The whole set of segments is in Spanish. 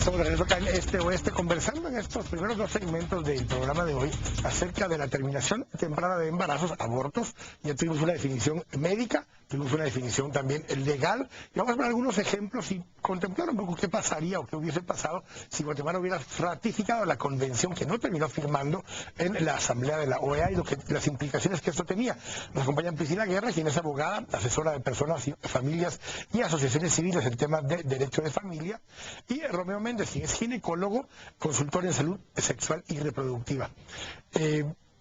Estamos de regreso acá en Este Oeste conversando en estos primeros dos segmentos del programa de hoy acerca de la terminación temprana de embarazos, abortos. Ya tuvimos una definición médica, tuvimos una definición también legal. Y vamos a ver algunos ejemplos y contemplar un poco qué pasaría o qué hubiese pasado si Guatemala hubiera ratificado la convención que no terminó firmando en la Asamblea de la OEA y las implicaciones que esto tenía. Nos acompaña Priscila Guerra, quien es abogada, asesora de personas y familias y asociaciones civiles en temas de derecho de familia, y Romeo Méndez, quien es ginecólogo, consultor en salud sexual y reproductiva.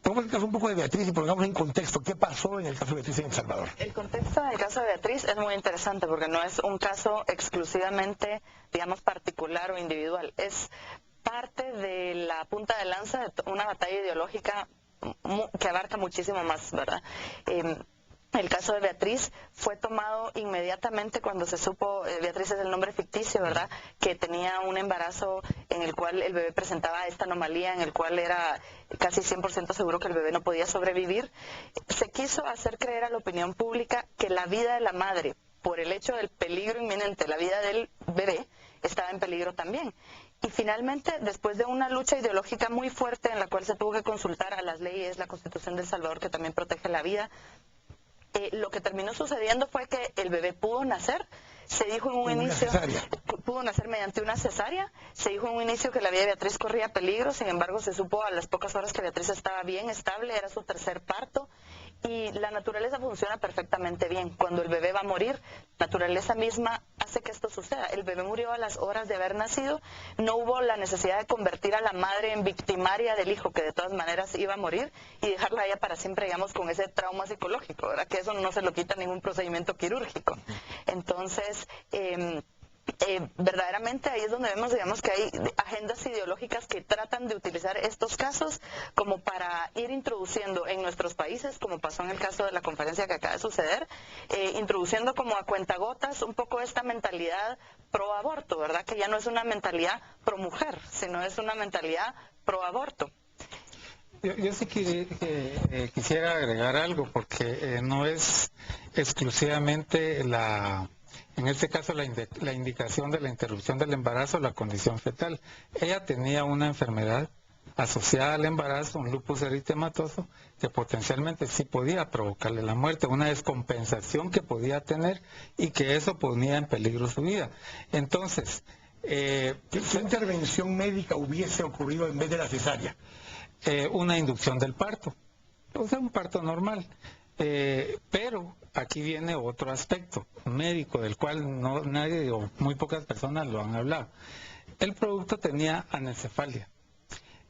Pongamos el caso un poco de Beatriz y pongamos en contexto qué pasó en el caso de Beatriz en El Salvador. El contexto del caso de Beatriz es muy interesante porque no es un caso exclusivamente, digamos, particular o individual. Es parte de la punta de lanza de una batalla ideológica que abarca muchísimo más, ¿verdad? El caso de Beatriz fue tomado inmediatamente cuando se supo, Beatriz es el nombre ficticio, ¿verdad?, que tenía un embarazo en el cual el bebé presentaba esta anomalía, en el cual era casi 100% seguro que el bebé no podía sobrevivir. Se quiso hacer creer a la opinión pública que la vida de la madre, por el hecho del peligro inminente, la vida del bebé, estaba en peligro también. Y finalmente, después de una lucha ideológica muy fuerte en la cual se tuvo que consultar a las leyes, la Constitución de El Salvador, que también protege la vida, lo que terminó sucediendo fue que el bebé pudo nacer. Se dijo en un inicio, pudo nacer mediante una cesárea. Se dijo en un inicio que la vida de Beatriz corría peligro, sin embargo se supo a las pocas horas que Beatriz estaba bien, estable, era su tercer parto. Y la naturaleza funciona perfectamente bien. Cuando el bebé va a morir, la naturaleza misma hace que esto suceda. El bebé murió a las horas de haber nacido, no hubo la necesidad de convertir a la madre en victimaria del hijo, que de todas maneras iba a morir, y dejarla a ella para siempre, digamos, con ese trauma psicológico, ¿verdad? Que eso no se lo quita ningún procedimiento quirúrgico. Entonces, verdaderamente ahí es donde vemos, digamos, que hay agendas ideológicas que tratan de utilizar estos casos como para ir introduciendo en nuestros países, como pasó en el caso de la conferencia que acaba de suceder, introduciendo como a cuentagotas un poco esta mentalidad pro aborto, ¿verdad? Que ya no es una mentalidad pro mujer, sino es una mentalidad pro aborto. Yo sí quisiera agregar algo, porque no es exclusivamente en este caso la indicación de la interrupción del embarazo, la condición fetal. Ella tenía una enfermedad asociada al embarazo, un lupus eritematoso, que potencialmente sí podía provocarle la muerte, una descompensación que podía tener y que eso ponía en peligro su vida. Entonces, ¿qué intervención médica hubiese ocurrido en vez de la cesárea? Una inducción del parto, o sea, un parto normal. Pero aquí viene otro aspecto médico del cual nadie o muy pocas personas lo han hablado. El producto tenía anencefalia.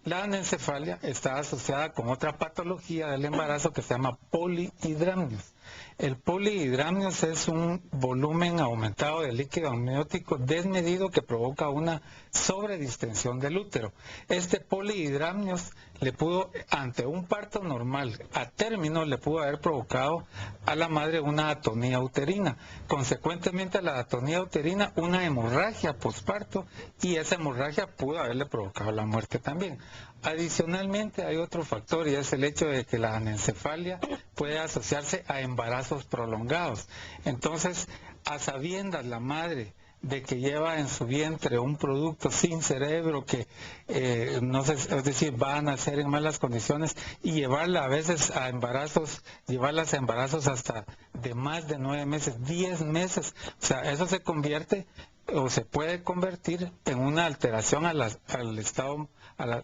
La anencefalia está asociada con otra patología del embarazo que se llama polihidramnios. El polihidramnios es un volumen aumentado de líquido amniótico desmedido que provoca una sobredistensión del útero. Este polihidramnios le pudo, ante un parto normal, a término, le pudo haber provocado a la madre una atonía uterina. Consecuentemente a la atonía uterina, una hemorragia posparto, y esa hemorragia pudo haberle provocado la muerte también. Adicionalmente hay otro factor, y es el hecho de que la anencefalia puede asociarse a embarazos prolongados. Entonces, a sabiendas la madre de que lleva en su vientre un producto sin cerebro que no sé, es decir, va a nacer en malas condiciones, y llevarla a veces a embarazos, llevarlas a embarazos hasta de más de 9 meses, 10 meses, o sea, eso se convierte o se puede convertir en una alteración al estado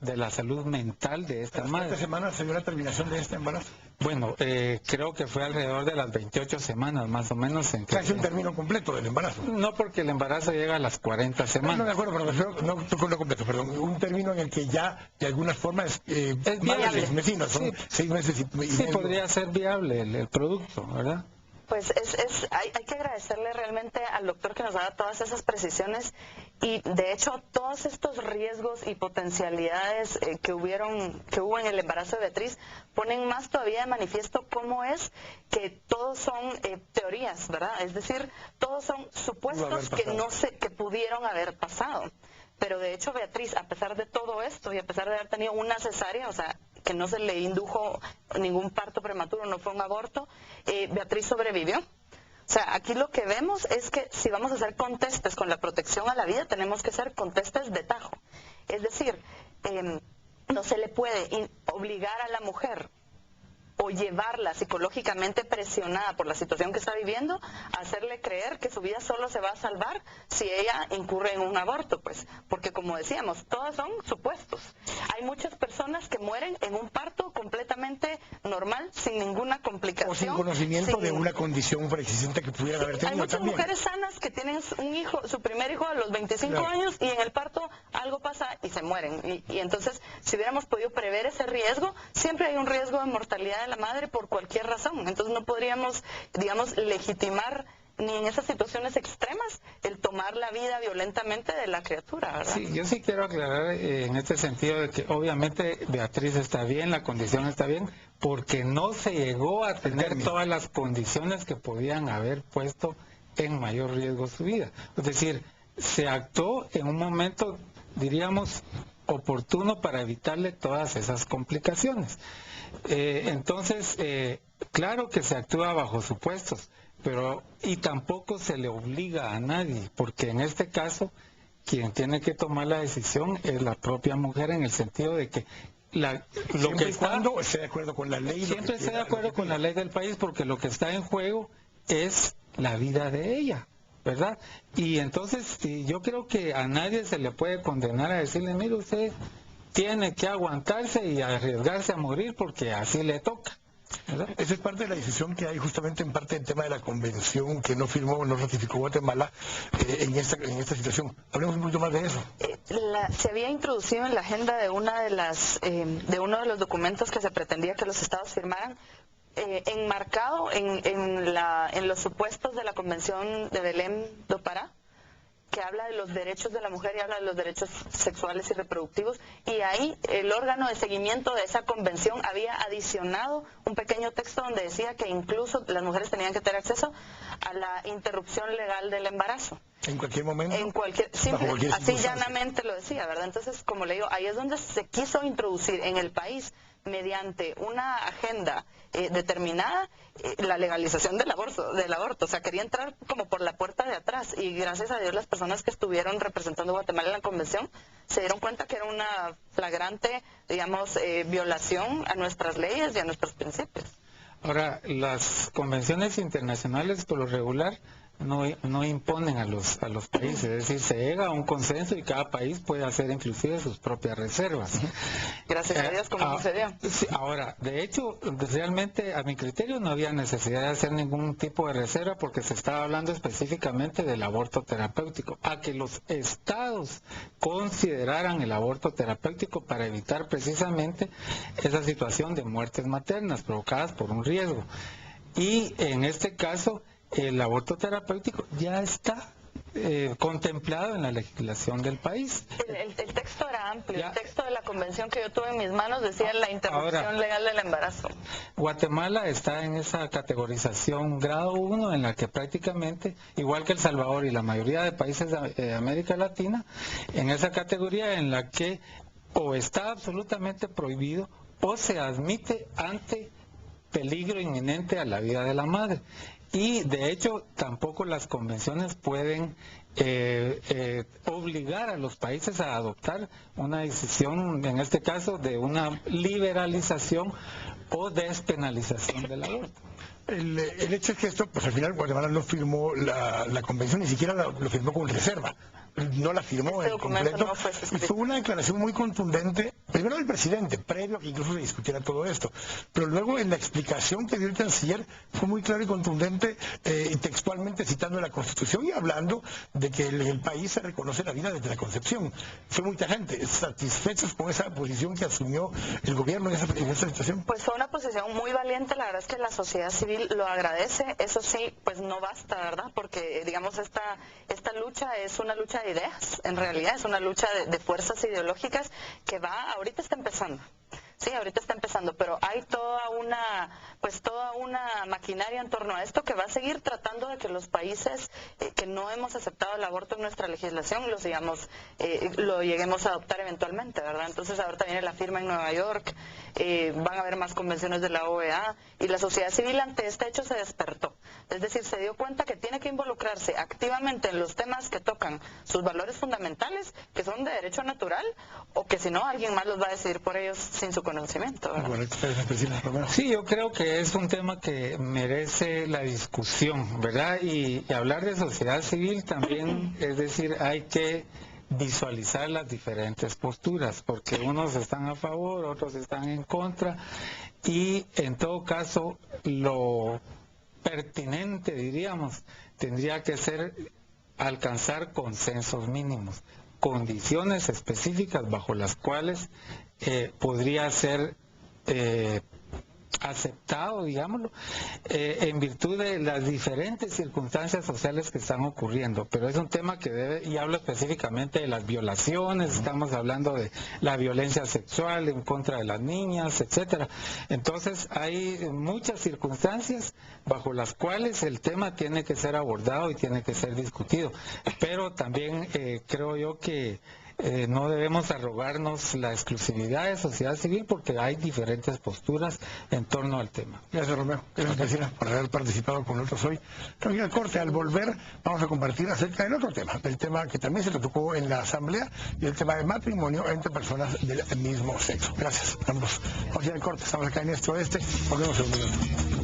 de la salud mental de esta madre. ¿Cuántas semanas se dio la terminación de este embarazo? Bueno, creo que fue alrededor de las 28 semanas, más o menos. Casi un término completo del embarazo. No, porque el embarazo llega a las 40 semanas. No, de acuerdo, pero no completo, perdón. Un término en el que ya, de alguna forma, es viable. Vecinos, son 6 meses y medio. Sí, podría ser viable el producto, ¿verdad? Pues hay que agradecerle realmente al doctor que nos da todas esas precisiones, y de hecho todos estos riesgos y potencialidades que hubo en el embarazo de Beatriz ponen más todavía de manifiesto cómo es que todos son teorías, ¿verdad? Es decir, todos son supuestos que pudieron haber pasado. Pero de hecho Beatriz, a pesar de todo esto y a pesar de haber tenido una cesárea, o sea, que no se le indujo ningún parto prematuro, no fue un aborto, Beatriz sobrevivió. O sea, aquí lo que vemos es que si vamos a hacer contestes con la protección a la vida, tenemos que hacer contestes de tajo. Es decir, no se le puede obligar a la mujer o llevarla psicológicamente presionada por la situación que está viviendo, a hacerle creer que su vida solo se va a salvar si ella incurre en un aborto, pues, porque como decíamos, todas son supuestos. Hay muchas personas que mueren en un parto completamente normal, sin ninguna complicación. O sin conocimiento de una condición preexistente que pudieran haber tenido. Hay muchas también mujeres sanas que tienen un hijo, su primer hijo a los 25 años, y en el parto algo pasa y se mueren. Y entonces, si hubiéramos podido prever ese riesgo, siempre hay un riesgo de mortalidad de la madre por cualquier razón. Entonces no podríamos, digamos, legitimar ni en esas situaciones extremas el tomar la vida violentamente de la criatura, ¿verdad? Sí, yo sí quiero aclarar en este sentido de que obviamente Beatriz está bien, la condición está bien, porque no se llegó a tener todas las condiciones que podían haber puesto en mayor riesgo su vida. Es decir, se actuó en un momento, diríamos, oportuno para evitarle todas esas complicaciones. Entonces, claro que se actúa bajo supuestos, y tampoco se le obliga a nadie, porque en este caso quien tiene que tomar la decisión es la propia mujer, en el sentido de que siempre y cuando esté de acuerdo con la ley. Siempre esté de acuerdo con la ley del país, porque lo que está en juego es la vida de ella, ¿verdad? Y entonces yo creo que a nadie se le puede condenar a decirle, mire, usted tiene que aguantarse y arriesgarse a morir porque así le toca, ¿verdad? Esa es parte de la decisión que hay justamente en parte del tema de la convención que no firmó, no ratificó Guatemala en esta situación. Hablemos un poquito más de eso. Se había introducido en la agenda de uno de los documentos que se pretendía que los estados firmaran, enmarcado en los supuestos de la Convención de Belém do Pará, que habla de los derechos de la mujer y habla de los derechos sexuales y reproductivos, y ahí el órgano de seguimiento de esa convención había adicionado un pequeño texto donde decía que incluso las mujeres tenían que tener acceso a la interrupción legal del embarazo. En cualquier momento. Así llanamente lo decía, ¿verdad? Entonces, como le digo, ahí es donde se quiso introducir en el país, mediante una agenda determinada, la legalización del aborto. O sea, quería entrar como por la puerta de atrás, y gracias a Dios las personas que estuvieron representando a Guatemala en la convención se dieron cuenta que era una flagrante, digamos, violación a nuestras leyes y a nuestros principios. Ahora, las convenciones internacionales por lo regular no imponen a los países, es decir, se llega a un consenso y cada país puede hacer inclusive sus propias reservas. Gracias a Dios, como sucedió. Sí, ahora, de hecho, realmente a mi criterio no había necesidad de hacer ningún tipo de reserva, porque se estaba hablando específicamente del aborto terapéutico, a que los estados consideraran el aborto terapéutico para evitar precisamente esa situación de muertes maternas provocadas por un riesgo. Y en este caso, el aborto terapéutico ya está contemplado en la legislación del país. El texto era amplio. Ya. El texto de la convención que yo tuve en mis manos decía la interrupción legal del embarazo. Guatemala está en esa categorización grado 1, en la que prácticamente, igual que El Salvador y la mayoría de países de América Latina, en esa categoría en la que o está absolutamente prohibido o se admite ante peligro inminente a la vida de la madre. Y de hecho tampoco las convenciones pueden obligar a los países a adoptar una decisión, en este caso, de una liberalización o despenalización del aborto. El hecho es que esto, pues al final Guatemala no firmó la convención, ni siquiera lo firmó con reserva. No la firmó en completo, y fue una declaración muy contundente, primero del presidente, previo a que incluso se discutiera todo esto, pero luego en la explicación que dio el canciller fue muy claro y contundente, textualmente citando la Constitución y hablando de que en el país se reconoce la vida desde la concepción. Fue muy tajante, satisfechos con esa posición que asumió el gobierno en esa situación. Pues fue una posición muy valiente, la verdad es que la sociedad civil lo agradece. Eso sí, pues no basta, ¿verdad? Porque digamos esta lucha es una lucha de ideas, en realidad es una lucha de fuerzas ideológicas que ahorita está empezando. O Sí, ahorita está empezando, pero hay toda una maquinaria en torno a esto que va a seguir tratando de que los países que no hemos aceptado el aborto en nuestra legislación lo lleguemos a adoptar eventualmente, ¿verdad? Entonces ahorita viene la firma en Nueva York, van a haber más convenciones de la OEA y la sociedad civil ante este hecho se despertó. Es decir, se dio cuenta que tiene que involucrarse activamente en los temas que tocan sus valores fundamentales, que son de derecho natural, o que si no, alguien más los va a decidir por ellos sin su conocimiento, ¿verdad? Sí, yo creo que es un tema que merece la discusión, ¿verdad? Y hablar de sociedad civil también, es decir, hay que visualizar las diferentes posturas, porque unos están a favor, otros están en contra, y en todo caso lo pertinente, diríamos, tendría que ser alcanzar consensos mínimos, condiciones específicas bajo las cuales podría ser aceptado, digámoslo, en virtud de las diferentes circunstancias sociales que están ocurriendo. Pero es un tema que debe, y hablo específicamente de las violaciones, estamos hablando de la violencia sexual en contra de las niñas, etcétera. Entonces hay muchas circunstancias bajo las cuales el tema tiene que ser abordado y tiene que ser discutido. Pero también creo yo que no debemos arrogarnos la exclusividad de sociedad civil porque hay diferentes posturas en torno al tema. Gracias, Romeo. Gracias, Cristina, por haber participado con nosotros hoy. Creo que al corte, al volver, vamos a compartir acerca del otro tema, del tema que también se tocó en la Asamblea, y el tema de matrimonio entre personas del mismo sexo. Gracias, ambos. Vamos a ir al corte, estamos acá en Esto Oeste, volvemos en un minuto.